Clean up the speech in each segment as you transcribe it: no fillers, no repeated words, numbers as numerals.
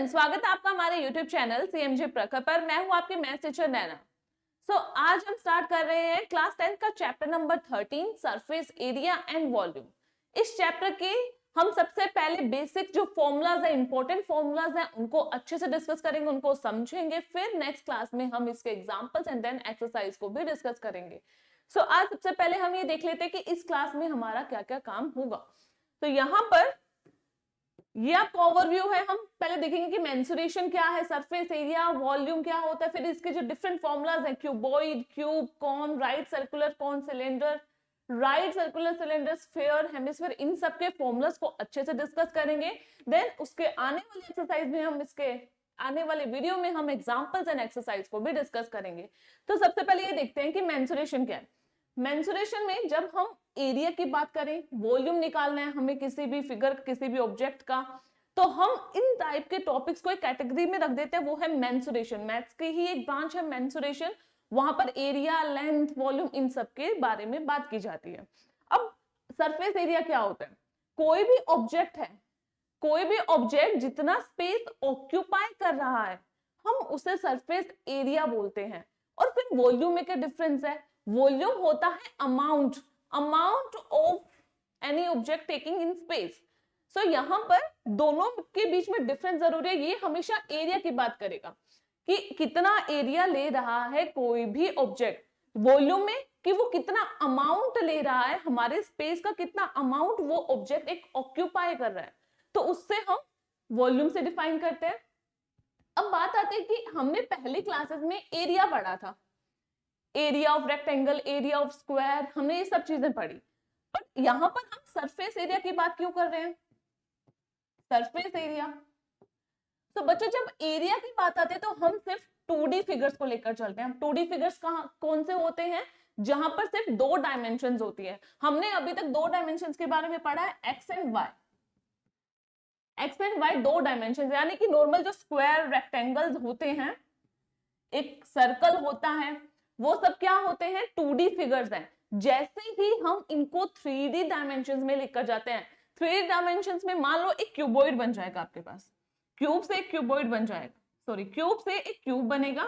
Student, स्वागत है आपका हमारे YouTube चैनल CMG प्रखर पर। मैं हूं आपकी मैथ्स टीचर नैना। आज हम स्टार्ट कर रहे हैं क्लास 10 का chapter number 13 surface area and volume. इस चैप्टर के हम सबसे पहले बेसिक जो फॉर्मूलाज है, इंपॉर्टेंट फॉर्मूलाज हैं, उनको अच्छे से डिस्कस करेंगे, उनको समझेंगे। फिर नेक्स्ट क्लास में हम इसके एग्जांपल्स एंड देन एक्सरसाइज को भी डिस्कस करेंगे। आज सबसे पहले हम ये देख लेते हैं कि इस क्लास में हमारा क्या क्या काम होगा। तो यहाँ पर ये आपका ओवरव्यू है। हम पहले देखेंगे कि मेंसुरेशन क्या है, सरफेस एरिया, वॉल्यूम क्या होता है, फिर इसके जो डिफरेंट फॉर्मूलाज हैं, cuboid, cube, cone, right circular cone, cylinder, right circular cylinder, sphere, hemisphere, इन सब के फॉर्मूलाज को अच्छे से डिस्कस करेंगे। देन उसके आने वाले एक्सरसाइज में हम इसके आने वाले वीडियो में हम एग्जांपल्स एंड एक्सरसाइज को भी डिस्कस करेंगे। तो सबसे पहले ये देखते हैं कि मेंसुरेशन क्या है। मेंसुरेशन में जब हम एरिया की बात करें, वॉल्यूम निकालना है हमें किसी भी फिगर, किसी भी ऑब्जेक्ट का, तो हम इन टाइप के टॉपिक्स को एक कैटेगरी में रख देते हैं, वो है मेंसुरेशन। मैथ्स की ही एक ब्रांच है मेंसुरेशन। वहां पर एरिया, लेंथ, वॉल्यूम, इन सब के बारे में बात की जाती है। अब सरफेस एरिया क्या होता है? कोई भी ऑब्जेक्ट है, कोई भी ऑब्जेक्ट जितना स्पेस ऑक्यूपाई कर रहा है, हम उसे सरफेस एरिया बोलते हैं। और फिर वॉल्यूम में क्या डिफरेंस है? वॉल्यूम होता है amount of any object taking in space. So यहां पर दोनों के बीच में डिफरेंस जरूरी है। ये हमेशा एरिया की बात करेगा कि कितना एरिया ले रहा है कोई भी ऑब्जेक्ट, वॉल्यूम में कि वो कितना अमाउंट ले रहा है, हमारे स्पेस का कितना अमाउंट वो ऑब्जेक्ट एक ऑक्यूपाई कर रहा है, तो उससे हम वॉल्यूम से डिफाइन करते हैं। अब बात आती है कि हमने पहली क्लासेस में एरिया पढ़ा था, area of rectangle, area of square, हमने ये सब चीजें पढ़ी। बट यहां पर हम सरफेस एरिया की बात क्यों कर रहे हैं? Surface area. तो बच्चों, जब एरिया की बात आती है तो हम सिर्फ 2D फिगर्स को लेकर चलते हैं। 2D फिगर्स कौन से होते हैं? जहां पर सिर्फ दो डायमेंशन होती है। हमने अभी तक दो डायमेंशन के बारे में पढ़ा है, X and Y. X and Y दो डायमेंशन, यानी कि नॉर्मल जो स्क्वायर, रेक्टेंगल्स होते हैं, एक सर्कल होता है, वो सब क्या होते हैं? 2D फिगर्स हैं। जैसे ही हम इनको 3D डायमेंशंस में लेकर जाते हैं, 3D डायमेंशंस में मान लो एक क्यूबॉइड बन जाएगा आपके पास, क्यूब से एक क्यूबॉइड बन जाएगा, सॉरी क्यूब से एक क्यूब बनेगा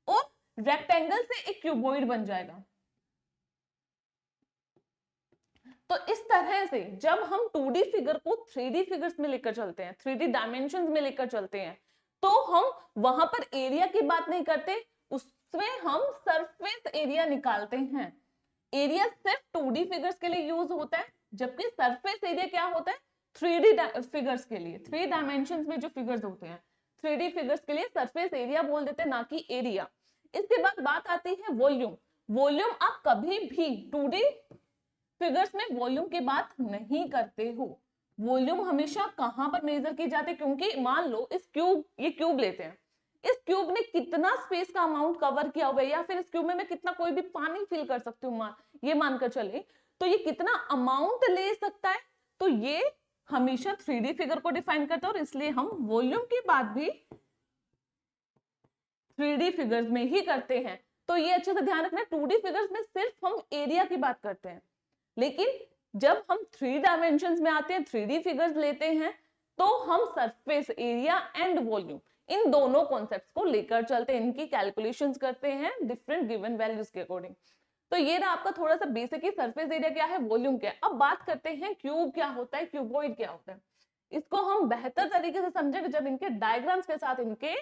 और रेक्टेंगल से एक क्यूबॉइड बन जाएगा। तो इस तरह से जब हम 2D फिगर को 3D फिगर्स में लेकर चलते हैं, 3D डायमेंशंस में लेकर चलते हैं, तो हम वहां पर एरिया की बात नहीं करते, उसमें हम सरफेस एरिया निकालते हैं। एरिया सिर्फ 2D फिगर्स के लिए यूज होता है, जबकि सरफेस एरिया क्या होता है? 3D फिगर्स के लिए, 3 डायमेंशंस में जो फिगर्स होते हैं, 3D फिगर्स के लिए सरफेस एरिया बोल देते हैं, ना कि एरिया। इसके बाद बात आती है वॉल्यूम। वॉल्यूम आप कभी भी 2D फिगर्स में वॉल्यूम की बात नहीं करते हो। वॉल्यूम हमेशा कहां पर मेजर की जाती है? क्योंकि मान लो ये क्यूब लेते हैं, इस क्यूब ने कितना स्पेस का अमाउंट कवर किया हुआ है, या फिर इस क्यूब में मैं कितना कोई भी पानी फिल कर सकती हूँ, ये मानकर चले, तो ये कितना अमाउंट ले सकता है, तो ये हमेशा 3D फिगर को डिफाइन करता है। और इसलिए हम वॉल्यूम की बात भी 3D फिगर्स में ही करते हैं। तो ये अच्छे से ध्यान रखना, 2D फिगर्स में सिर्फ हम एरिया की बात करते हैं, लेकिन जब हम 3 डायमेंशंस में आते हैं, 3D फिगर्स लेते हैं, तो हम सरफेस एरिया एंड वॉल्यूम, इन दोनों कॉन्सेप्ट्स को लेकर चलते हैं, इनकी कैलकुलेशंस करते हैं डिफरेंट गिवन वैल्यूज के अकॉर्डिंग। तो ये रहा आपका थोड़ा सा बेसिक ही, सरफेस एरिया क्या है, वॉल्यूम क्या है। अब बात करते हैं क्यूब क्या होता है, क्यूबॉइड क्या होता है। इसको हम बेहतर तरीके से समझेंगे जब इनके डायग्राम्स के साथ इनके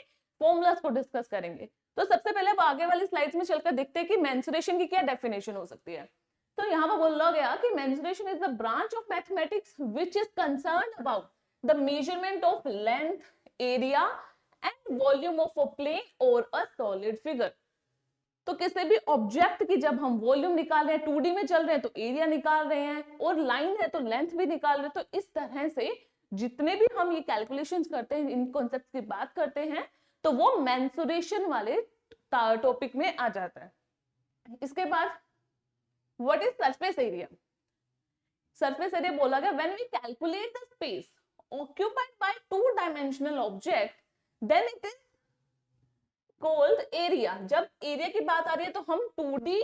फॉर्मूलास को डिस्कस करेंगे। तो सबसे पहले अब आगे वाली स्लाइड्स में चलकर देखते हैं कि मेंसुरेशन की क्या डेफिनेशन हो सकती है। तो यहाँ पर बोला गया कि mensuration is the branch of mathematics which is concerned about the measurement of length, area and volume of a plane और अ सॉलिड फिगर। तो किसी भी ऑब्जेक्ट की जब हम वॉल्यूम निकाल रहे हैं, 2D में चल रहे हैं तो एरिया निकाल रहे हैं, और लाइन है तो लेंथ भी निकाल रहे हैं। तो इस तरह से जितने भी हम ये कैलकुलेशंस करते हैं, इन कॉन्सेप्ट्स की बात करते हैं, तो वो मेंसुरेशन वाले टॉपिक में आ जाता है। इसके बाद what is surface area? Surface area बोला गया when we calculate the space occupied by two-dimensional object, then it is called area। जब एरिया की बात आ रही है तो हम 2D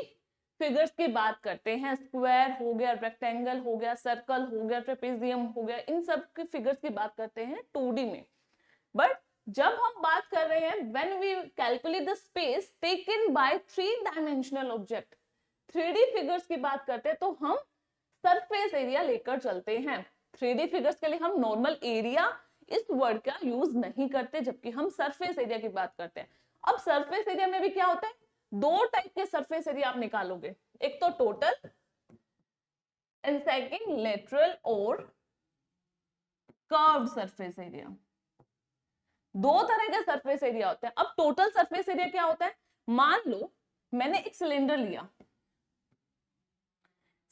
फिगर्स की बात करते हैं, स्क्वायर हो गया, रेक्टेंगल हो गया, सर्कल हो गया, ट्रेपेजियम हो गया, इन सब के फिगर्स की बात करते हैं 2D में। बट जब हम बात कर रहे हैं when we calculate the space taken by 3 dimensional object, 3D figures की बात करते हैं तो हम सरफेस एरिया लेकर चलते हैं। 3D फिगर्स के लिए हम नॉर्मल एरिया इस वर्ड का यूज नहीं करते, जबकि हम सरफेस एरिया की बात करते हैं। अब सरफेस एरिया में भी क्या होता है, 2 टाइप के सरफेस एरिया आप निकालोगे, एक तो टोटल एंड सेकंड लेटरल और कर्व्ड सरफेस एरिया। 2 तरह के सरफेस एरिया होते हैं। अब टोटल सरफेस एरिया क्या होता है, मान लो मैंने एक सिलेंडर लिया,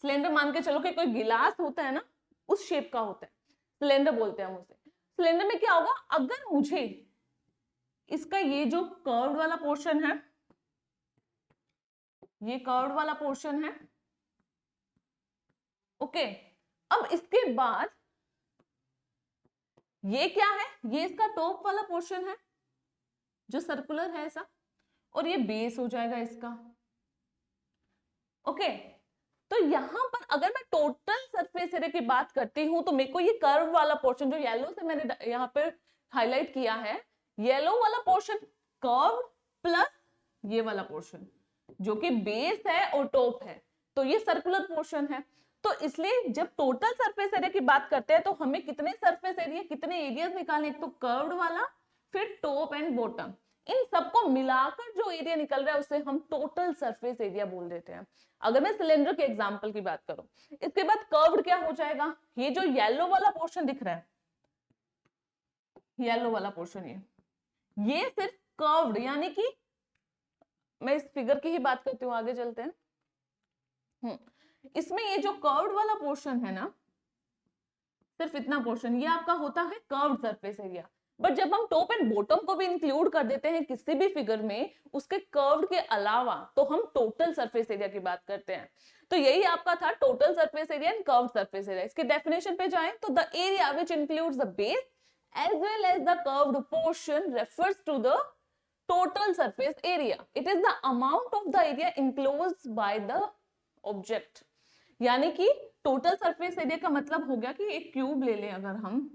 सिलेंडर मान के चलो कि कोई गिलास होता है ना, उस शेप का होता है, सिलेंडर बोलते हैं हम उसे। सिलेंडर में क्या होगा, अगर मुझे इसका ये जो कर्व्ड वाला पोर्शन है, ये कर्व्ड वाला पोर्शन है, ओके, अब इसके बाद ये क्या है, ये इसका टॉप वाला पोर्शन है जो सर्कुलर है ऐसा, और ये बेस हो जाएगा इसका, ओके। तो यहां पर अगर मैं टोटल सरफेस एरिया की बात करती हूं तो मेरे को ये कर्व वाला पोर्शन जो येलो से मैंने यहाँ पे हाईलाइट किया है, येलो वाला पोर्शन कर्व प्लस ये वाला पोर्शन जो कि बेस है और टॉप है, तो ये सर्कुलर पोर्शन है। तो इसलिए जब टोटल सरफेस एरिया की बात करते हैं तो हमें कितने सरफेस एरिया, कितने एरियाज निकालने, एक तो कर्व्ड वाला, फिर टॉप एंड बॉटम, इन सबको मिलाकर जो एरिया निकल रहा है उसे हम टोटल सरफेस एरिया बोल देते हैं। अगर मैं सिलेंडर के एग्जांपल की बात करूं, इसके बाद कर्व्ड क्या हो जाएगा, ये जो येलो वाला पोर्शन दिख रहा है, येलो वाला पोर्शन, ये सिर्फ कर्व्ड, यानी कि मैं इस फिगर की ही बात करती हूँ, आगे चलते हैं। इसमें ये जो कर्व्ड वाला पोर्शन है ना, सिर्फ इतना पोर्शन, ये आपका होता है कर्व्ड सरफेस एरिया। बट जब हम टॉप एंड बॉटम को भी इंक्लूड कर देते हैं किसी भी फिगर में उसके कर्व्ड के अलावा, तो हम टोटल सरफेस एरिया की बात करते हैं। तो यही आपका था total surface area and curved surface area. इसके डेफिनेशन पे जाएं तो the area which includes the base as well as the curved portion refers to the total surface area. It is the amount of the area enclosed by the object. यानी कि total surface area का मतलब हो गया कि एक cube ले लें, अगर हम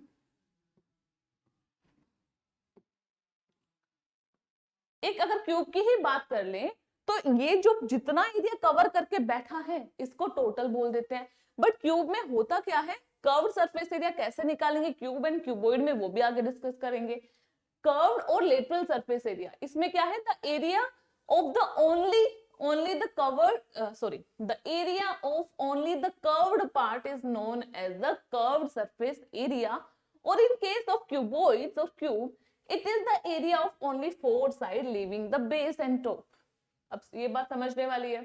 अगर क्यूब की ही बात कर लें तो ये जो जितना एरिया कवर करके बैठा है इसको टोटल बोल देते हैं। बट क्यूब में होता क्या है, कर्व्ड सरफेस एरिया कैसे निकालेंगे क्यूब एंड क्यूबॉइड में, वो भी आगे डिस्कस करेंगे। कर्व्ड और लेटरल सरफेस एरिया, इसमें क्या है, the area of the only the covered the area of only the curved part is known as the curved surface area, or in case of cuboids or cube it is the area of only 4 sides leaving the base and top। अब ये बात समझने वाली है,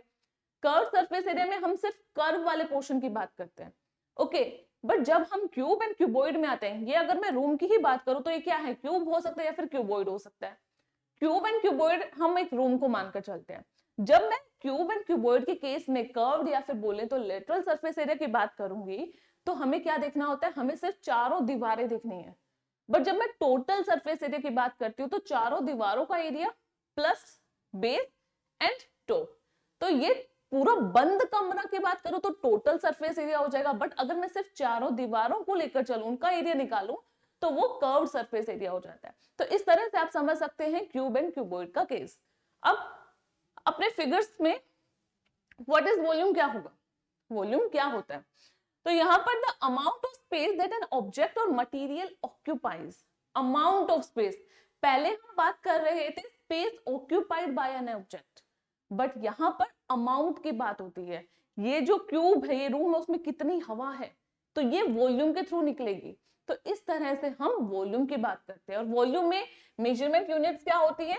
curve surface area में हम सिर्फ curve वाले पोर्शन की बात करते हैं, ओके। बट जब हम क्यूब एंड क्यूबॉइड में आते हैं, ये अगर मैं रूम की ही बात करूं तो ये क्या है, क्यूब हो सकता है या फिर क्यूबॉइड हो सकता है। क्यूब एंड क्यूबॉइड हम एक रूम को मानकर चलते हैं। जब मैं क्यूब एंड क्यूबॉइड के केस में कर्व्ड या फिर बोले तो लेटरल सरफेस एरिया की बात करूंगी तो हमें क्या देखना होता है, हमें सिर्फ चारों दीवारें देखनी है। बट जब मैं टोटल सरफेस एरिया की बात करती हूँ तो चारों दीवारों का area plus base and top, तो ये पूरा बंद कमरा की बात करूं तो टोटल सरफेस एरिया हो जाएगा। बट अगर मैं सिर्फ चारों दीवारों को लेकर चलूं, उनका एरिया निकालूं, तो वो कर्व्ड सरफेस एरिया हो जाता है। तो इस तरह से आप समझ सकते हैं क्यूब एंड क्यूबॉइड का केस। अब अपने फिगर्स में व्हाट इज वॉल्यूम क्या होगा, वॉल्यूम क्या होता है, तो यहां पर the amount of space that an object और material occupies, amount of space, पहले हम बात कर रहे थे space occupied by an object, but यहां पर अमाउंट की बात होती है। ये जो क्यूब है, ये रूम है, उसमें कितनी हवा है, तो ये वॉल्यूम के थ्रू निकलेगी। तो इस तरह से हम वॉल्यूम की बात करते हैं। और वॉल्यूम में मेजरमेंट यूनिट्स क्या होती है,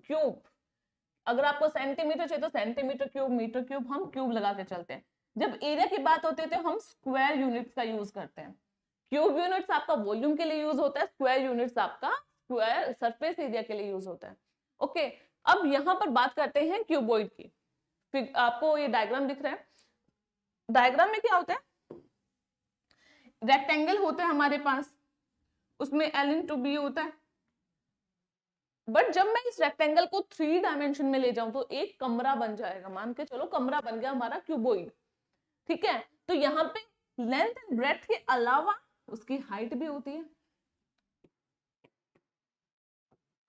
क्यूब। अगर आपको सेंटीमीटर चाहिए तो सेंटीमीटर क्यूब, मीटर क्यूब, हम क्यूब लगा के चलते हैं। जब एरिया की बात होती है तो हम स्क्वायर यूनिट्स का यूज करते हैं। क्यूब यूनिट्स आपका वॉल्यूम के लिए यूज होता है, स्क्वायर यूनिट्स आपका स्क्वायर सरफेस एरिया के लिए यूज होता है, ओके। अब यहां पर बात करते हैं क्यूबॉइड की। फिर आपको ये डायग्राम दिख रहा है, डायग्राम में क्या होता है, रेक्टेंगल होता है हमारे पास, उसमें L/B होता है। बट जब मैं इस रेक्टेंगल को 3 डायमेंशन में ले जाऊं तो एक कमरा बन जाएगा, मान के चलो कमरा बन गया हमारा क्यूबॉइड, ठीक है। तो यहाँ पे लेंथ एंड ब्रेड्थ के अलावा उसकी हाइट भी होती है,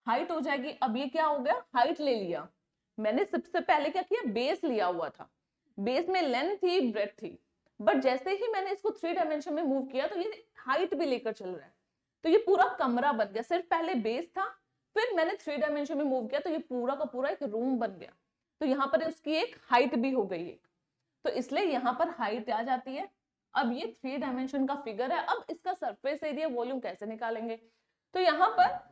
हाइट हो जाएगी। अब ये क्या हो गया, हाइट ले लिया मैंने। सबसे पहले क्या किया, बेस लिया हुआ था, बेस में लेंथ थी, ब्रेथ थी, बट जैसे ही मैंने इसको 3 डायमेंशन में मूव किया तो ये हाइट भी लेकर चल रहा है। तो ये पूरा कमरा बन गया। सिर्फ पहले बेस था, फिर मैंने 3 डायमेंशन में मूव किया तो ये पूरा का पूरा एक रूम बन गया। तो यहाँ पर उसकी एक हाइट भी हो गई है, तो इसलिए यहाँ पर हाइट आ जाती है। अब ये 3 डायमेंशन का फिगर है। अब इसका सरफेस एरिया वॉल्यूम कैसे निकालेंगे, तो यहाँ पर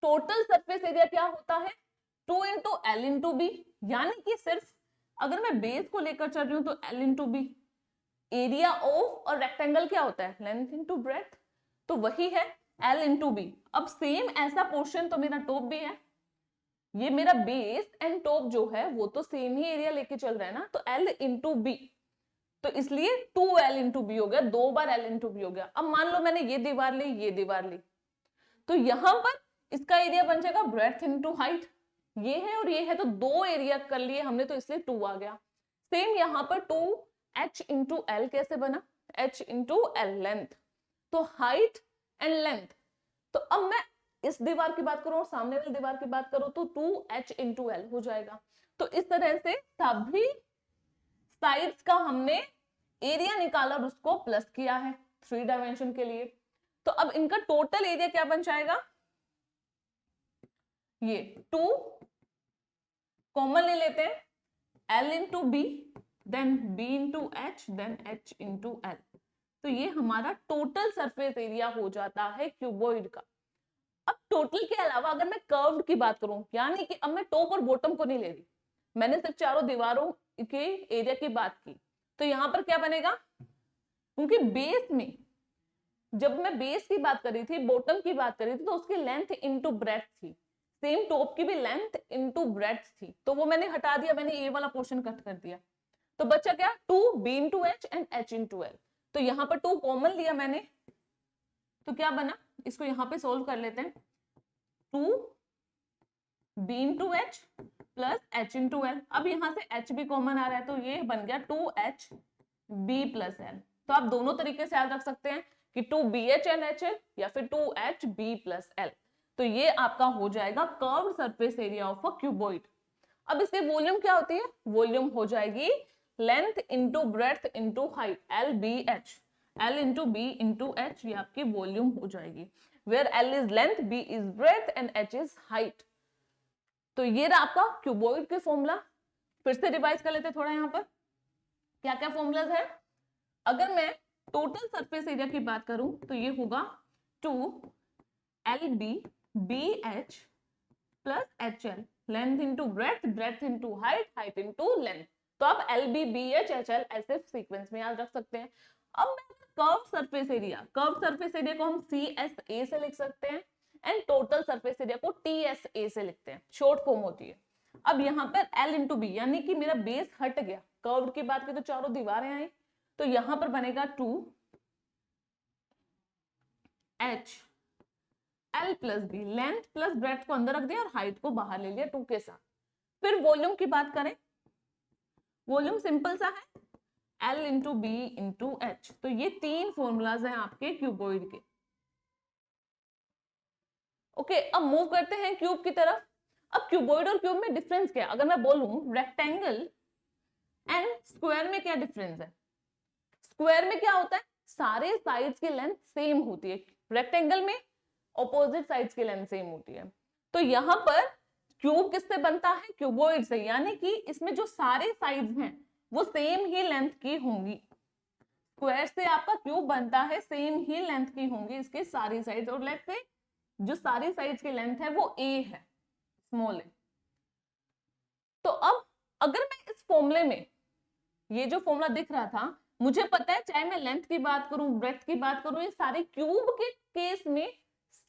टोटल सरफेस एरिया क्या होता है, 2 इंटू एल इंटू बी, यानी कि सिर्फ अगर मैं बेस को लेकर चल रही हूं तो L into B. Area of और रेक्टेंगल क्या होता है, लेंथ इंटू ब्रेथ, तो वही है एल इंटू बी। अब सेम ऐसा पोर्शन तो मेरा टॉप भी है, ये मेरा बेस एंड टॉप जो है वो तो सेम ही एरिया लेके चल रहा है ना, तो एल इंटू बी, तो इसलिए 2l इंटू बी हो गया, 2 बार l इंटू बी हो गया। अब मान लो मैंने ये दीवार ली, ये दीवार ली, तो यहां पर इसका एरिया बन जाएगा ब्रेथ इंटू हाइट, ये है और ये है, तो 2 एरिया कर लिए हमने, तो इसलिए 2 आ गया। सेम यहाँ पर 2h इंटू एल कैसे बना, h इंटू एल लेंथ, तो हाइट एंड लेंथ। तो अब मैं इस दीवार की बात करूं और सामने वाली दीवार की बात करूं तो 2h इंटू एल हो जाएगा। तो इस तरह से सभी साइड्स का हमने एरिया निकाला और उसको प्लस किया है 3 डायमेंशन के लिए। तो अब इनका टोटल एरिया क्या बन जाएगा, ये 2 कॉमन ले लेते हैं, L into B, then B into H, then H into L. तो ये हमारा टोटल सरफेस एरिया हो जाता है क्यूबॉइड का। अब टोटल के अलावा अगर मैं कर्व्ड की बात करूं, यानी कि अब मैं टॉप और बॉटम को नहीं ले रही, मैंने सिर्फ चारों दीवारों के एरिया की बात की, तो यहां पर क्या बनेगा, क्योंकि बेस में जब मैं बेस की बात कर रही थी, बॉटम की बात कर रही थी, तो उसकी लेंथ इंटू ब्रेथ थी, सेम टॉप की भी लेंथ इंटू ब्रेथ थी, तो वो मैंने हटा दिया, मैंने ये वाला पोर्शन कट कर दिया। तो बचा क्या, 2b into H and h into L. तो यहाँ पर 2 कॉमन लिया मैंने, तो क्या बना, इसको यहाँ पे सोल्व कर लेते हैं, 2b into H plus h into L. अब यहाँ से h भी कॉमन आ रहा है, तो ये बन गया 2h b प्लस एल। तो आप दोनों तरीके से याद रख सकते हैं कि 2bh एंड hl या फिर 2h b प्लस एल। तो ये आपका हो जाएगा curved surface area of a cuboid. अब इसकी वॉल्यूम क्या होती है, वॉल्यूम हो जाएगी length into breadth into height, L B H, L into B into H, ये आपकी वॉल्यूम हो जाएगी, where L is length, B is breadth and H is height. तो ये रहा आपका क्यूबॉइड के फॉर्मूला। फिर से रिवाइज कर लेते थोड़ा, यहाँ पर क्या क्या फॉर्मूलाज है। अगर मैं टोटल सरफेस एरिया की बात करूं तो ये होगा 2 LB BH plus HL, length into breath, breath into height, height into length. तो आप LB BH HL ऐसे सीक्वेंस में याद रख सकते हैं। अब curve surface area, curve surface area को हम CSA से लिख सकते हैं एंड टोटल सरफेस एरिया को TSA से लिखते हैं, शॉर्ट फॉर्म होती है। अब यहाँ पर L इंटू बी, यानी कि मेरा बेस हट गया, कर्व की बात की तो चारों दीवारें आई, तो यहां पर बनेगा 2H L plus B, length plus breadth को अंदर रख दिया और हाइट को बाहर ले लिया 2 के साथ। फिर वॉल्यूम की बात करें, वॉल्यूम सिंपल सा है, L into B into H. तो ये 3 फॉर्मूलाज हैं आपके क्यूबॉइड के। ओके, अब मूव करते हैं क्यूब की तरफ। अब क्यूबॉइड और क्यूब में डिफरेंस क्या है, अगर मैं बोलूं रेक्टेंगल एंड स्क्वायर में क्या डिफरेंस है। स्क्वायर में क्या होता है, सारे साइड्स की लेंथ सेम होती है, रेक्टेंगल में ऑपोजिट साइड्स की लेंथ सेम होती है। तो यहाँ पर क्यूब किससे बनता है, क्यूबॉइड से, यानी कि इसमें जो सारे साइड्स हैं वो सेम ही लेंथ की होंगी। स्क्वायर से आपका क्यूब बनता है, सेम ही लेंथ की होंगी इसके सारी साइड्स, और लेट्स से जो सारी साइड्स की लेंथ है वो a है, स्मॉल है। तो अब अगर मैं इस फॉर्मूले में, ये जो फॉर्मूला दिख रहा था, मुझे पता है चाहे मैं लेंथ की बात करूं, ब्रेथ की बात करूं, ये सारे क्यूब के केस में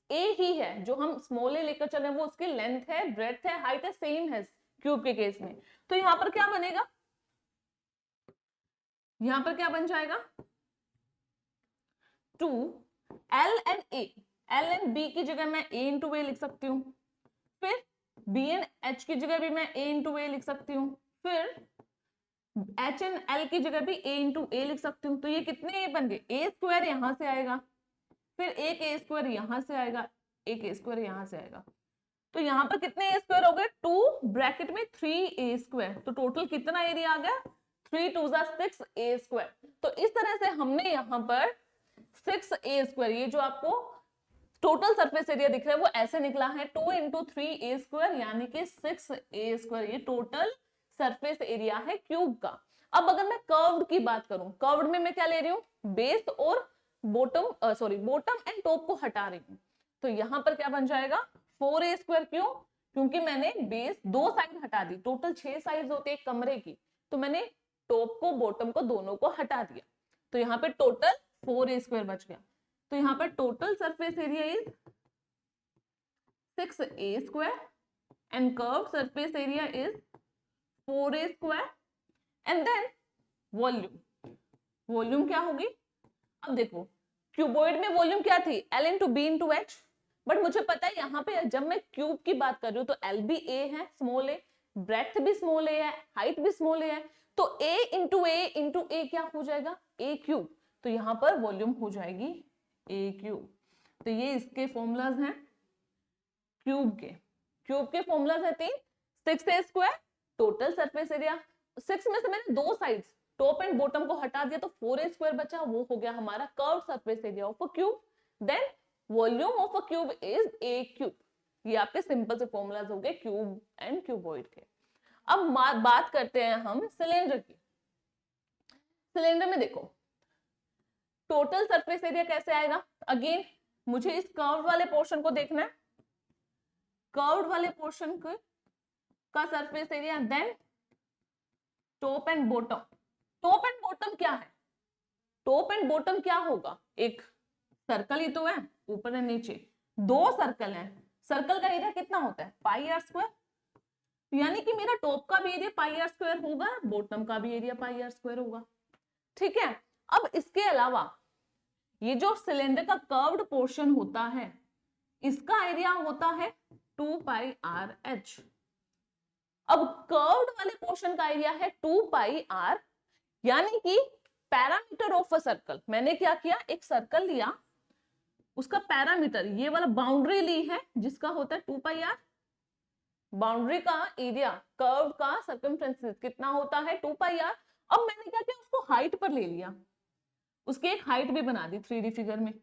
a ही है, जो हम स्मॉल ए लेकर चल रहे हैं वो उसकी लेंथ है, ब्रेथ है, हाइट है, सेम है क्यूब के केस में। तो यहां पर क्या बनेगा, यहां पर क्या बन जाएगा, 2L and A, L and B की जगह मैं A इंटू ए लिख सकती हूँ, फिर B एंड H की जगह भी मैं A इंटू ए लिख सकती हूँ, फिर H एंड L की जगह भी A इंटू ए लिख सकती हूँ। तो ये कितने A बन गए, A स्क्वायर यहां से आएगा, फिर एक ए स्क्वायर यहां से आएगा, एक ए स्क्वायर यहां से आएगा, तो यहाँ पर कितने ए स्क्वायर हो गए, 2 ब्रैकेट में 3 ए स्क्वायर, तो टोटल कितना एरिया आ गया, 3 2 6 ए स्क्वायर। तो इस तरह से हमने यहाँ पर 6 ए स्क्वायर, ये जो आपको टोटल सरफेस एरिया दिख रहा है वो ऐसे निकला है 2 इंटू 3 ए स्क्वायर यानी कि 6 ए स्क्वायर, ये टोटल सरफेस एरिया है क्यूब का। अब अगर मैं कर्व्ड की बात करूं, कर्व्ड में मैं क्या ले रही हूँ, बेस और बॉटम बॉटम एंड टॉप को हटा रही हूँ, तो यहां पर क्या बन जाएगा 4a स्क्वायर। क्यों, क्योंकि मैंने बेस 2 साइड हटा दी, टोटल 6 साइड होते हैं कमरे की, तो मैंने टॉप को बॉटम को दोनों को हटा दिया, तो यहाँ पे टोटल 4a स्क्वायर बच गया। तो यहाँ पर total surface area is 6a square and curve surface area is 4a square and then volume, volume क्या होगी, अब देखो क्यूबॉइड में वॉल्यूम क्या थी, L into B into H, but मुझे पता है यहाँ पे जब मैं क्यूब की बात कर रही हूँ तो L भी A है, स्मॉल ए, ब्रेथ भी स्मॉल ए है, हाइट भी स्मॉल ए है, तो A इंटू ए क्या हो जाएगा, A क्यूब, तो यहाँ पर वॉल्यूम हो जाएगी A क्यूब। तो ये इसके फॉर्मूलाज हैं क्यूब के फॉर्मूलाज है 3, 6a square total surface area, 6 में से मैंने 2 साइड्स टॉप एंड बॉटम को हटा दिया तो 4a स्क्वायर बचा, वो हो गया हमारा curve surface area of a cube. Then volume of a cube is a cube. ये आपके सिंपल से फॉर्मूलाज हो गए क्यूब एंड क्यूबॉइड के। अब बात करते हैं हम सिलेंडर की। सिलेंडर में देखो टोटल सरफेस एरिया कैसे आएगा, अगेन मुझे इस कर्व वाले पोर्शन को देखना है, कर्व वाले पोर्शन का surface area, then top and bottom. Top and bottom क्या है, टॉप एंड बॉटम क्या होगा, एक सर्कल ही तो है, ऊपर एंड नीचे 2 सर्कल हैं, सर्कल का एरिया कितना होता है पाई आर स्क्वायर, यानी कि मेरा टॉप का भी एरिया पाई आर स्क्वायर होगा, बॉटम का भी एरिया पाई आर स्क्वायर होगा। ठीक है, अब इसके अलावा ये जो सिलेंडर का कर्व्ड पोर्शन होता है इसका एरिया होता है 2 पाई आर एच। अब कर्व्ड वाले पोर्शन का एरिया है 2 पाई आर, यानी कि पैरामीटर ऑफ अ सर्कल, मैंने क्या किया एक सर्कल लिया, उसका पैरामीटर ये वाला बाउंड्री ली है जिसका होता है 2 पाई आर, बाउंड्री का एरिया कर्व का सर्कमफ्रेंस कितना होता है 2 पाई आर। अब मैंने क्या किया उसको हाइट पर ले लिया, उसकी एक हाइट भी बना दी 3D फिगर में,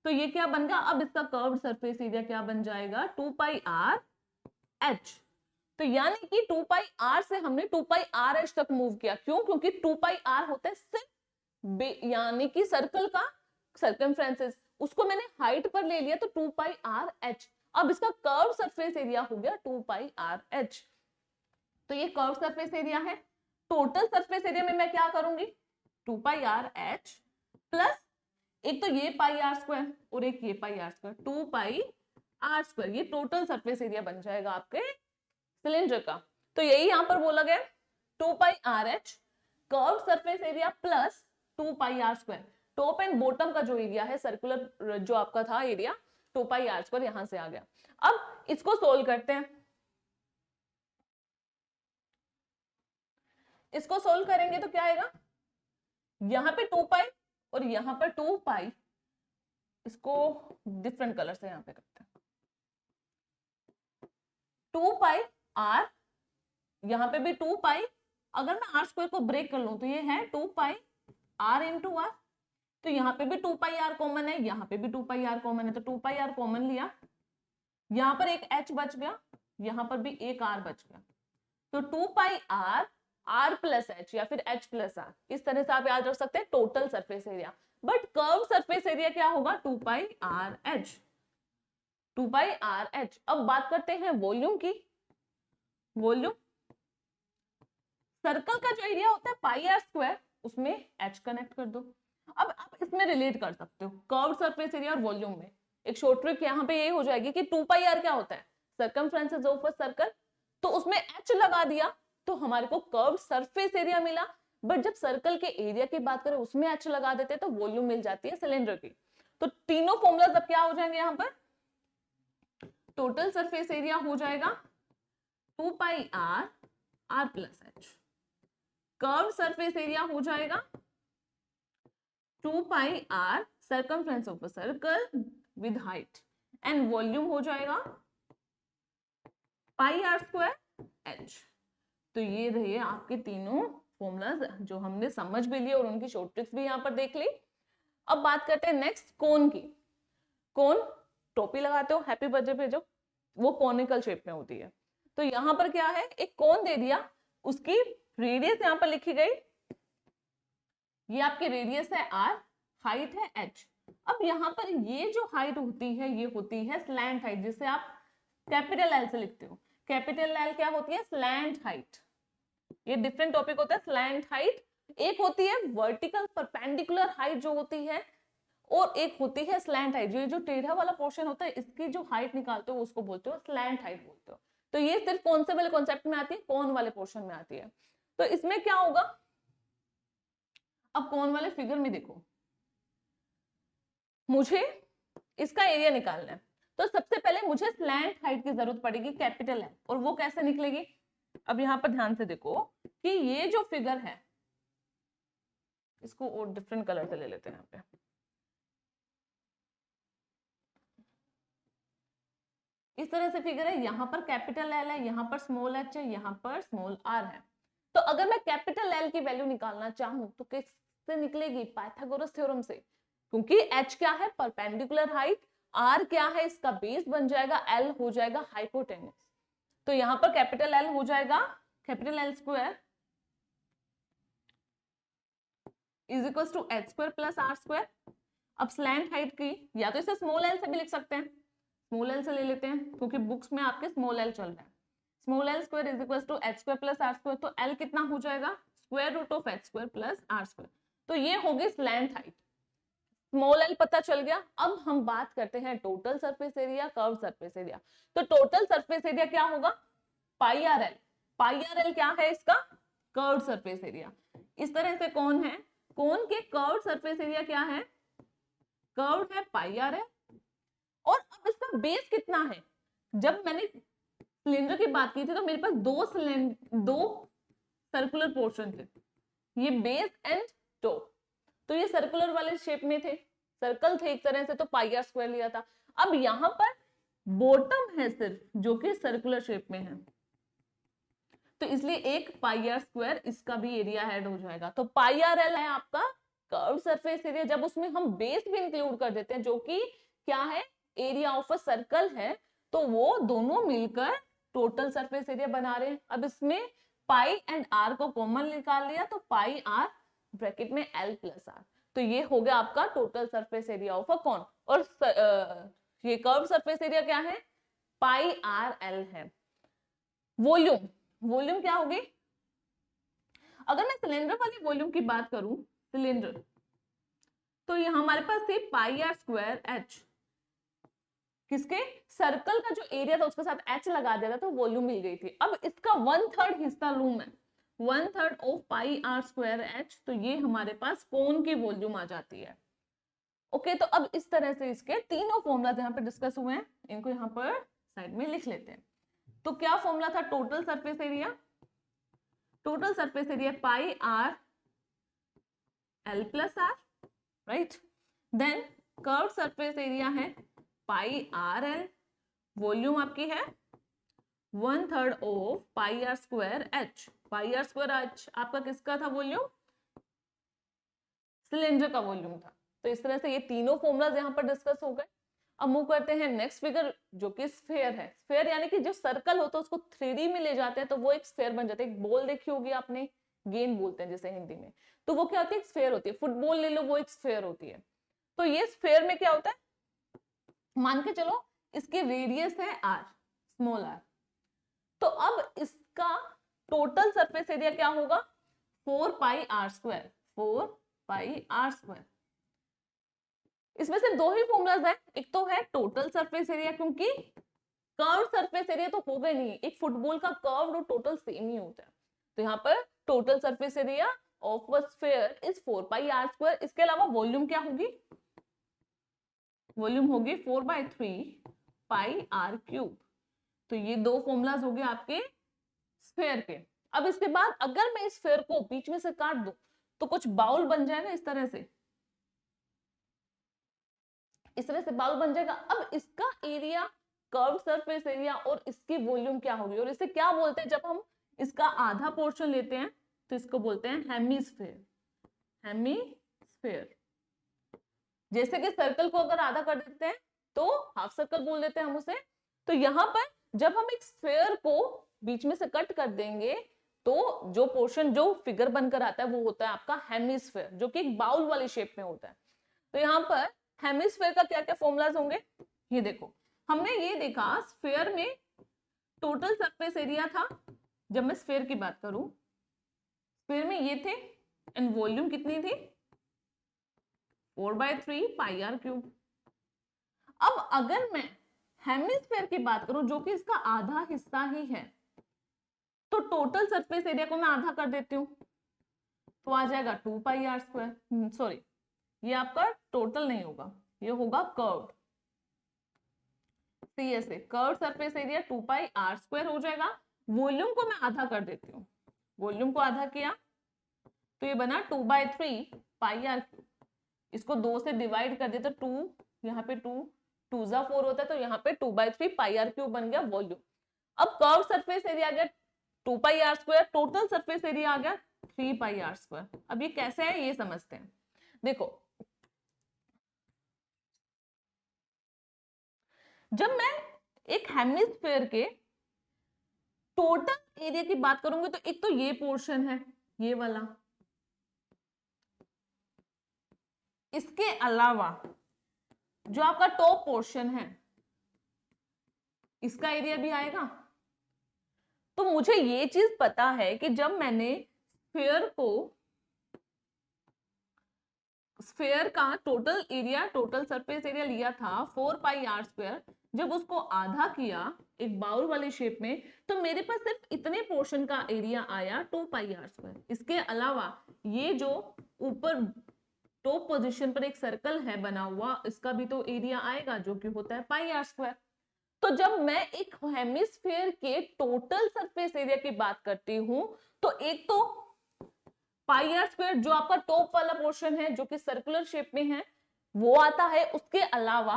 तो ये क्या बन गया, अब इसका कर्व सरफेस एरिया क्या बन जाएगा 2 पाई आर एच। तो यानी कि 2 पाई आर से हमने 2 पाई आर एच तक मूव किया, क्यों, क्योंकि 2 पाई आर होता है सिर्फ यानी कि सर्कल का सर्कमफ्रेंसेस, उसको मैंने हाइट पर ले लिया तो 2 पाई आर एच। अब इसका कर्व सरफेस एरिया हो गया 2 पाई आर एच। तो ये कर्व सरफेस एरिया है। टोटल सरफेस एरिया में मैं क्या करूंगी 2 पाई आर एच प्लस एक तो ये पाई आर स्क्वायर और एक ये pi are square, 2 pi are square, ये टोटल सरफेस एरिया बन जाएगा आपके सिलेंडर का। तो यही यहां पर बोला गया 2 pi are h curve surface area plus 2 pi are square, top and bottom का जो एरिया है सर्कुलर जो आपका था एरिया 2 पाई आर स्क्वायर यहां से आ गया। अब इसको सोल्व करते हैं, इसको सोल्व करेंगे तो क्या आएगा, यहां पे 2 पाई और यहां पर 2 पाई, इसको डिफरेंट कलर से यहां पे करते हैं, 2 पाई आर, यहां पे भी 2 पाई, अगर मैं आर स्क्वायर को ब्रेक कर लूं तो ये है 2 पाई आर इंटू आर, तो यहाँ पे भी 2 पाई आर कॉमन है, यहाँ पे भी 2 पाई आर कॉमन है, तो 2 पाई आर कॉमन लिया, यहाँ पर एक h बच गया, यहाँ पर भी एक r बच गया, तो 2 pi are r plus H या फिर h प्लस आर, इस तरह से आप याद रख सकते हैं total surface area. But curve surface area क्या होगा 2 pi R H, 2 pi R H. अब बात करते हैं वॉल्यूम की। वॉल्यूम सर्कल का जो एरिया होता है पाई आर स्क्वायर, उसमें h कनेक्ट कर दो। अब आप इसमें रिलेट कर सकते हो कर्व सरफेस एरिया और वॉल्यूम में। एक शॉर्ट ट्रिक यहाँ पे ये हो जाएगी कि 2 पाई आर क्या होता है सर्कमफ्रेंसेस ऑफ अ सर्कल, तो उसमें h लगा दिया तो हमारे को कर्व सरफेस एरिया मिला। बट जब सर्कल के एरिया की बात करें उसमें h लगा देते हैं तो वॉल्यूम मिल जाती है सिलेंडर की। तो तीनों फॉर्मूलाज अब क्या हो जाएंगे, यहाँ पर टोटल सरफेस एरिया हो जाएगा 2 pi are are plus h, curve surface area हो जाएगा 2 pi r circumference of a circle with height and volume हो जाएगा पाई आर स्क्वायर एच। तो ये रहे आपके तीनों फॉर्मूलाज जो हमने समझ भी लिए और उनकी शॉर्ट ट्रिक्स भी यहाँ पर देख ली। अब बात करते हैं नेक्स्ट कोन की। कोन टोपी लगाते हो हैप्पी बर्थडे पे जो वो कॉनिकल शेप में होती है। तो यहाँ पर क्या है, एक कोन दे दिया, उसकी रेडियस यहाँ पर लिखी गई, ये आपकी रेडियस है r, हाइट है h। अब यहाँ पर ये जो हाइट होती है ये होती है स्लैंट हाइट, जिसे आप कैपिटल L से लिखते हो। कैपिटल L क्या होती है, स्लैंट हाइट। ये डिफरेंट टॉपिक होता है। स्लैंट हाइट एक होती है वर्टिकल परपेंडिकुलर हाइट जो होती है, और एक होती है स्लैंट हाइट। ये जो टेढ़ा वाला पोर्शन होता है इसकी जो हाइट निकालते हो उसको बोलते हो स्लैंट हाइट बोलते हो। तो ये सिर्फ कौन से वाले कॉन्सेप्ट में आती है, कोन वाले पोर्शन में आती है। तो इसमें क्या होगा, अब कोन वाले फिगर में देखो, मुझे इसका एरिया निकालना है। तो सबसे पहले मुझे स्लैंट हाइट की जरूरत पड़ेगी कैपिटल L, और वो कैसे निकलेगी। अब यहां पर ध्यान से देखो कि ये जो फिगर है इसको और डिफरेंट कलर से ले लेते हैं। यहाँ पे इस तरह से फिगर है, यहाँ पर कैपिटल L है, यहाँ पर स्मॉल h है, यहाँ पर स्मॉल r है। तो अगर मैं कैपिटल L की वैल्यू निकालना चाहूं तो किससे निकलेगी, पाइथागोरस थ्योरम से, क्योंकि h क्या है परपेंडिकुलर हाइट, r क्या है इसका बेस बन जाएगा, l हो जाएगा हाइपोटेनस। तो यहाँ पर कैपिटल L हो जाएगा capital L square is equal to h square plus r square. अब स्लैंट हाइट की या तो इसे स्मॉल l से भी लिख सकते हैं, स्मॉल l से ले लेते हैं क्योंकि बुक्स में आपके स्मॉल l चल रहा है। Small l square is equal to h square plus r square. तो l कितना हो जाएगा, square root of h square plus r square. तो ये होगी स्लैंट हाइट। स्मॉल l पता चल गया। अब हम बात करते हैं total surface area, curve surface area. तो टोटल सरफेस एरिया क्या होगा, पाई आर एल। पाई आर एल क्या है इसका, कर्व सरफेस एरिया। इस तरह से कौन है, कोन के कर्व सरफेस एरिया क्या है, कर्व है पाई आर एल। और अब इसका बेस कितना है, जब मैंने सिलेंडर की बात की थी तो मेरे पास दो सर्कुलर पोर्शन थे, ये बेस एंड टॉप। तो ये सर्कुलर वाले शेप में थे, सर्कल थे एक तरह से, तो पाई आर स्क्वायर लिया था। अब यहां पर बॉटम है सिर्फ जो कि सर्कुलर शेप में है, तो इसलिए एक पाई आर स्क्वायर इसका भी एरिया ऐड हो जाएगा। तो पाई आर एल है आपका कर्व सरफेस एरिया। जब उसमें हम बेस भी इंक्लूड कर देते हैं जो कि क्या है, एरिया ऑफ अ सर्कल है, तो वो दोनों मिलकर टोटल सरफेस एरिया बना रहे हैं। अब इसमें पाई एंड आर को कॉमन निकाल लिया तो पाई आर ब्रैकेट में एल प्लस आर। तो ये हो गया आपका total surface area of a cone. और ये कर्व सरफेस एरिया क्या है, पाई आर एल है। वॉल्यूम, वॉल्यूम क्या होगी, अगर मैं सिलेंडर वाली वॉल्यूम की बात करूं, सिलेंडर, तो ये हमारे पास थी पाई आर स्क्वायर एच, किसके, सर्कल का जो एरिया था उसके साथ एच लगा दिया था तो वॉल्यूम मिल गई थी। अब इसका 1/3 हिस्सा लूं मैं, 1/3 of pi are square H, तो ये हमारे पास कोन की वॉल्यूम आ जाती है। ओके, तो अब इस तरह से इसके तीनों फॉर्मूला यहाँ पर डिस्कस हुए हैं, इनको यहाँ पर साइड में लिख लेते हैं। तो क्या फॉर्मूला था, total surface area, total surface area pi R L plus R, right. Then curve surface area है पाई आर एल, वॉल्यूम आपकी है 1/3 of pi are square H. Pi are square H आपका किसका था वॉल्यूम, सिलेंडर का volume था। तो इस तरह से ये तीनों फॉर्मूलाज यहाँ पर डिस्कस हो गए। अब मूव करते हैं नेक्स्ट फिगर जो कि स्फेयर है। स्फेयर यानी कि जो सर्कल होता है उसको 3D में ले जाते हैं तो वो एक स्फेयर बन जाता है। एक बॉल देखी होगी आपने, गेंद बोलते हैं जैसे हिंदी में, तो वो क्या होती है, एक स्फेयर होती है। फुटबॉल ले लो, वो एक स्फेयर होती है। तो ये स्फेयर में क्या होता है, मान के चलो इसकी रेडियस है r, स्मॉल r। तो अब इसका टोटल सरफेस एरिया क्या होगा, 4 pi are square, 4 pi are square. इसमें से दो ही फॉर्मूलाज हैं, एक तो है टोटल सरफेस एरिया, क्योंकि कर्व सरफेस एरिया तो होगा नहीं, एक फुटबॉल का कर्व और टोटल सेम ही होता है। तो यहाँ पर total surface area of a sphere is 4 pi are square. इसके अलावा वॉल्यूम क्या होगी, वॉल्यूम होगी 4/3 पाई आर क्यूब। तो ये दो फॉर्मूलाज हो गए आपके स्फीयर के। अब इसके बाद अगर मैं इस स्फीयर को बीच में से काट दूं तो कुछ बाउल बन जाएगा इस तरह से, इस तरह से बाउल बन जाएगा। अब इसका एरिया, कर्व सरफेस एरिया और इसकी वॉल्यूम क्या होगी, और इसे क्या बोलते हैं, जब हम इसका आधा पोर्शन लेते हैं तो इसको बोलते हैं हेमिस्फेयर। हेमिस्फेयर, जैसे कि सर्कल को अगर आधा कर देते हैं तो हाफ सर्कल बोल देते हैं हम उसे। तो यहां पर जब हम एक स्फेयर को बीच में से कट कर देंगे तो जो पोर्शन, जो फिगर बनकर आता है वो होता है आपका हेमिस्फेयर, जो कि एक बाउल वाली शेप में होता है। तो यहाँ पर हेमिस्फेयर का क्या क्या फॉर्मूलाज होंगे, ये देखो। हमने ये देखा स्फेयर में टोटल सरफेस एरिया था, जब मैं स्फेयर की बात करूं, स्फेयर में ये थे, एंड वॉल्यूम कितनी थी, 4/3 पाई आर क्यूब। अब अगर मैं हेमिस्फेयर की बात करूं, जो कि इसका आधा हिस्सा ही है, तो टोटल सरफेस एरिया को मैं आधा कर देती हूँ तो आ जाएगा 2 पाई आर स्क्वायर। सॉरी, ये आपका टोटल नहीं होगा, ये होगा curved, CSA, curved surface area 2 pi are square हो जाएगा। वॉल्यूम को मैं आधा कर देती हूँ, वॉल्यूम को आधा किया तो ये बना 2/3 पाई आर क्यूब। इसको 2 से डिवाइड कर देते, 2 यहाँ पे 2 2 जा 4 होता है, तो यहाँ पे 2/3 पाई आर क्यूब बन गया वॉल्यूम। अब कर्व सरफेस एरिया आ गया 2 pi are square, total surface area आ गया 3 पाई आर स्क्वायर। अब ये कैसे है ये समझते हैं। देखो, जब मैं एक हेमिस्फेयर के टोटल एरिया की बात करूंगी तो एक तो ये पोर्शन है, ये वाला, इसके अलावा जो आपका टॉप पोर्शन है इसका एरिया भी आएगा। तो मुझे ये चीज पता है कि जब मैंने स्फेयर का total area, total surface area लिया था 4 पाई आर स्क्वायर, जब उसको आधा किया एक बाउल वाली शेप में, तो मेरे पास सिर्फ इतने पोर्शन का एरिया आया 2 पाई आर स्क्वायर। इसके अलावा ये जो ऊपर टॉप पोजीशन पर एक सर्कल है बना हुआ, इसका भी तो एरिया आएगा जो कि होता है पाई आर स्क्वायर। तो जब मैं एक हेमिस्फेयर के टोटल सरफेस एरिया की बात करती हूं तो एक तो पाई आर स्क्वायर जो आपका टॉप वाला पोर्शन है जो कि सर्कुलर शेप में है वो आता है, उसके अलावा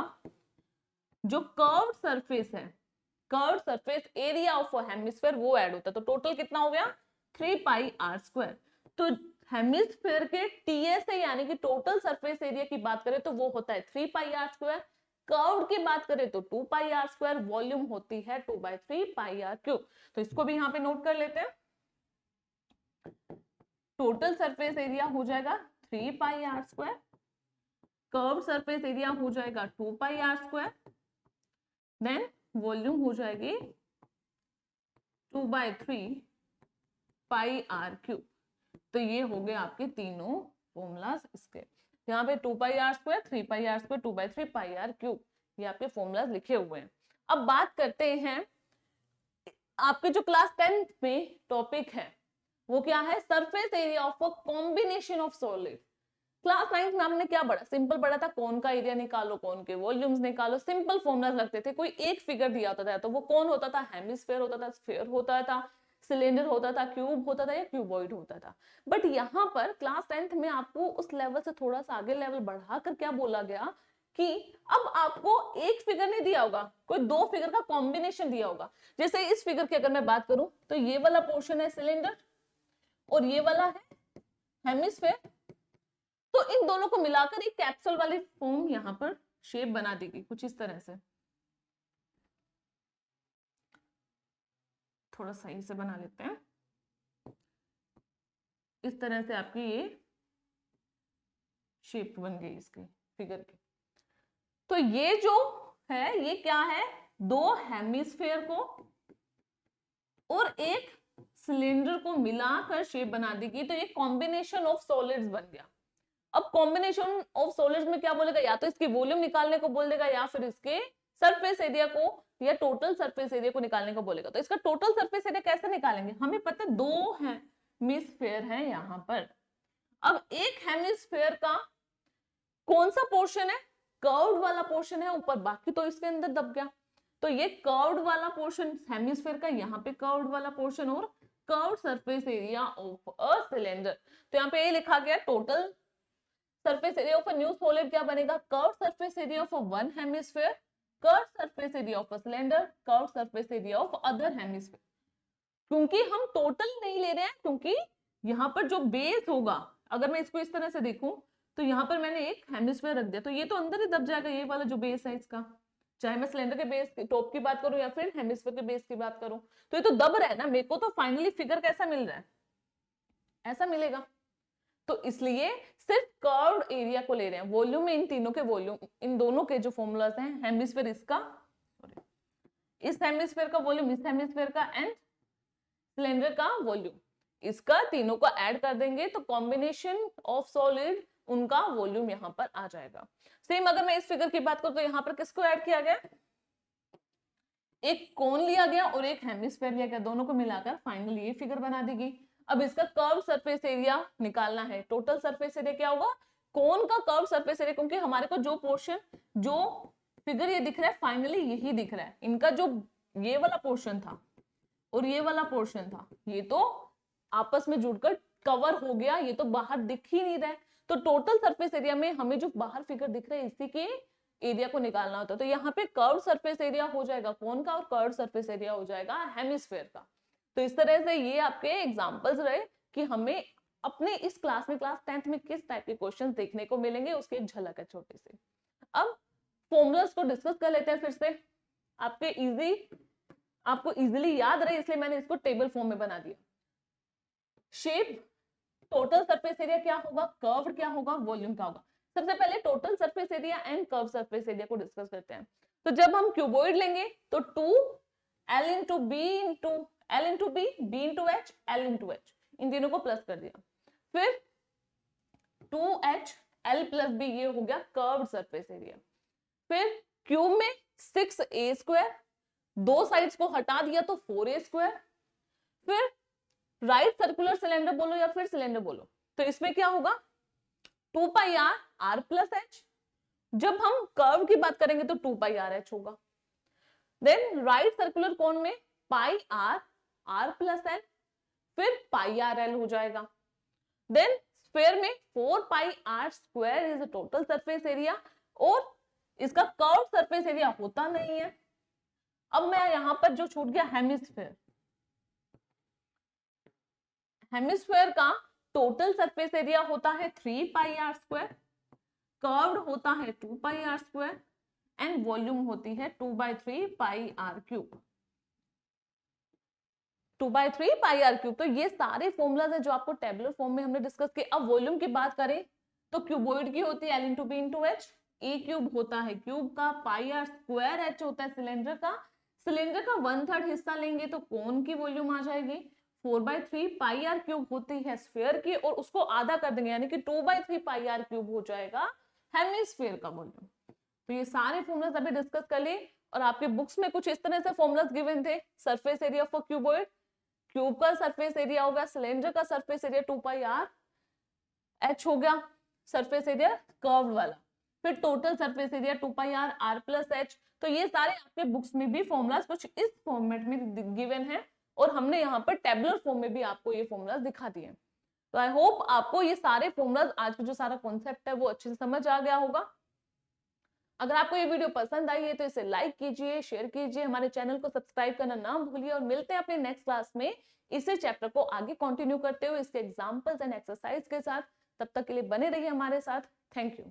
जो कर्व्ड सरफेस है, curved surface area of hemisphere वो ऐड होता है। तो टोटल कितना हो गया 3 पाई आर स्क्वायर। तो हेमिस्फेयर के टीएसए यानी कि टोटल सरफेस एरिया की बात करें तो वो होता है 3 पाई आर स्क्वायर, कर्व्ड की बात करें तो 2 पाई आर स्क्वायर, वॉल्यूम होती है 2/3 पाई आर क्यूब। तो इसको भी यहां पे नोट कर लेते हैं। टोटल सरफेस एरिया हो जाएगा 3 pi are square, curve surface area हो जाएगा 2 pi are square, then volume हो जाएगी 2/3 पाई आर क्यूब। तो ये हो गए आपके तीनों फॉर्मूलाज इसके। यहाँ पे 2 pi are square, 3 pi are square, 2/3 pi r cube, ये आपके फॉर्मूलाज लिखे हुए हैं। अब बात करते हैं आपके जो क्लास 10th में टॉपिक है वो क्या है, surface area of a combination of solid. Class 9th में हमने क्या पढ़ा, सिंपल पढ़ा था, कौन का एरिया निकालो, कौन के वॉल्यूम्स निकालो, सिंपल फॉर्मूलाज लगते थे। कोई एक फिगर दिया होता था, तो वो कौन होता था, हेमिस्फेयर होता था, स्फीयर होता था, सिलेंडर होता था, क्यूब होता था या क्यूबॉइड होता था। बट यहाँ पर क्लास 10th में आपको उस लेवल से थोड़ा सा आगे लेवल बढ़ाकर क्या बोला गया कि अब आपको एक फिगर नहीं दिया होगा, कोई दो फिगर का कॉम्बिनेशन दिया होगा। जैसे इस फिगर की अगर मैं बात करूं तो ये वाला पोर्शन है सिलेंडर और ये वाला है हेमिस्फेयर। तो इन दोनों को मिलाकर एक कैप्सूल वाली फॉर्म यहां पर शेप बना देगी कुछ इस तरह से। थोड़ा सही से बना लेते हैं, इस तरह से आपकी ये शेप बन गई इसकी फिगर की। तो ये जो है ये क्या है, दो हेमिस्फेयर को और एक सिलेंडर को मिलाकर शेप बना देगी, तो ये कॉम्बिनेशन ऑफ सॉलिड्स बन गया। अब कॉम्बिनेशन ऑफ सॉलिड्स में क्या बोलेगा, या तो इसकी वॉल्यूम निकालने को बोल देगा या फिर इसके सरफेस एरिया को या टोटल सरफेस एरिया को निकालने को बोलेगा। तो इसका टोटल सरफेस एरिया कैसे निकालेंगे, हमें पता है दो हेमिस्फेयर है यहां पर। अब एक हेमिस्फेयर का कौन सा पोर्शन है, कर्व्ड वाला पोर्शन है ऊपर, बाकी तो इसके अंदर दब गया। तो ये कर्व्ड वाला पोर्शन हेमिस्फेयर का, यहाँ पे कर्व्ड वाला पोर्शन और curved surface area of a cylinder. तो यहाँ पे ये लिखा गया total surface area of a new solid क्या बनेगा, curve surface area of one hemisphere, curve surface area of a cylinder, curve surface area of other hemisphere. क्योंकि हम टोटल नहीं ले रहे हैं, क्योंकि यहाँ पर जो बेस होगा, अगर मैं इसको इस तरह से देखूं तो यहाँ पर मैंने एक हेमिस्फीयर रख दिया, तो ये तो अंदर ही दब जाएगा, ये वाला जो बेस है इसका, चाहे मैं सिलेंडर के बेस टॉप की बात करूं या फिर हेमिस्फीयर के बेस की बात करूं, तो ये तो दब रहा है ना। मेरे को तो फाइनली फिगर कैसा मिल रहा है, ऐसा मिलेगा। तो इसलिए सिर्फ कर्व्ड एरिया को ले रहे हैं। वॉल्यूम में इन तीनों के वॉल्यूम, इन दोनों के जो फॉर्मूलाज हैं, हेमिस्फीयर इसका, इस हेमिस्फीयर का वॉल्यूम, इस हेमिस्फीयर का, एंड सिलेंडर का वॉल्यूम, इसका तीनों को ऐड कर देंगे तो कॉम्बिनेशन ऑफ सॉलिड, उनका वॉल्यूम यहां पर आ जाएगा। सेम अगर मैं इस फिगर की बात करूं तो यहां पर किसको ऐड किया गया, एक कोन लिया गया और एक हेमिस्फीयर लिया गया, दोनों को मिलाकर फाइनली ये फिगर बना दी गई। अब इसका कर्व सरफेस एरिया निकालना है। टोटल सरफेस एरिया क्या होगा, कोन का कर्व सरफेस एरिया, क्योंकि हमारे को जो पोर्शन, जो फिगर ये दिख रहा है फाइनली यही दिख रहा है, इनका जो ये वाला पोर्शन था और ये वाला पोर्शन था, ये तो आपस में जुड़कर कवर हो गया, ये तो बाहर दिख ही नहीं रहा है। तो टोटल सरफेस एरिया में हमें जो बाहर फिगर दिख रहा है इसी के एरिया को निकालना होता है। तो यहाँ पे कर्व सरफेस एरिया हो जाएगा कोन का और कर्व सरफेस एरिया हो जाएगा हेमिस्फीयर का। तो इस तरह से ये आपके एग्जांपल्स रहे कि हमें अपने इस क्लास में, क्लास 10th में किस टाइप के क्वेश्चंस देखने को मिलेंगे, उसकी एक झलक है छोटी सी। अब फॉर्मूलास को डिस्कस कर लेते हैं फिर से, आपको इजीली याद रहे इसलिए मैंने इसको टेबल फॉर्म में बना दिया। शेप, टोटल सरफेस एरिया क्या होगा, कर्व क्या होगा, वॉल्यूम क्या होगा। सबसे पहले total surface area and curve surface area को डिस्कस करते हैं। तो जब हम क्यूबॉइड लेंगे तो 2l into B into l into b, b into h, l into h, इन तीनों को प्लस कर दिया, फिर 2h l प्लस बी, ये हो गया कर्व सरफेस एरिया। फिर क्यूब में 6a स्क्वायर, दो साइड्स को हटा दिया तो 4a स्क्वायर। फिर राइट सर्कुलर सिलेंडर बोलो या फिर सिलेंडर बोलो, तो इसमें क्या होगा 2 pi are, are plus H. जब हम कर्व की बात करेंगे तो 2 पाई आर एच होगा। देन राइट सर्कुलर कोन में पाई आर, आर प्लस एल, फिर पाई आर एल हो जाएगा। देन स्फीयर में 4 pi are square is total surface area, और इसका कर्व सरफेस एरिया होता नहीं है। अब मैं यहां पर जो छूट गया हेमिस्फीयर, हेमिस्फीयर का टोटल सरफेस एरिया होता है 3 पाई आर स्क्वायर, कर्व्ड होता है 2 pi are square, and volume होती है 2/3 pi r cube, 2/3 pi r cube. तो ये सारे फॉर्मूलाज हैं जो आपको टेबुलर फॉर्म में हमने डिस्कस किए। अब वॉल्यूम की बात करें तो क्यूबॉइड की होती है l into B into h, a cube होता है क्यूब का, पाई आर स्क्वायर एच होता है सिलेंडर का, सिलेंडर का 1/3 हिस्सा लेंगे तो कोन की वॉल्यूम आ जाएगी, 4/3 पाई आर क्यूब होती है स्फीयर की, और उसको आधा कर देंगे यानी कि 2/3 पाई आर क्यूब हो जाएगा हेमिस्फीयर का वॉल्यूम। तो ये सारे फॉर्मूलाज अभी डिस्कस कर लिए, और आपके बुक्स में कुछ इस तरह से फॉर्मूलाज गिवन थे। Surface area for cuboid, cube का सरफेस एरिया होगा, सिलेंडर का surface area 2 pi are H हो गया सरफेस एरिया कर्व वाला, फिर total surface area 2 pi are, are plus H. तो ये सारे आपके बुक्स में भी फॉर्मूलाज कुछ इस फॉर्मेट में गिवन है, और हमने यहाँ पर टेबुलर फॉर्म में भी आपको ये फॉर्मूलाज दिखा दिए। तो आई होप आपको ये सारे फॉर्मूलाज, आज का जो सारा कॉन्सेप्ट है वो अच्छे से समझ आ गया होगा। अगर आपको ये वीडियो पसंद आई है तो इसे लाइक कीजिए, शेयर कीजिए, हमारे चैनल को सब्सक्राइब करना ना भूलिए, और मिलते हैं अपने नेक्स्ट क्लास में इसी चैप्टर को आगे कंटिन्यू करते हुए इसके एग्जांपल्स एंड एक्सरसाइज के साथ। तब तक के लिए बने रहिए हमारे साथ। Thank you.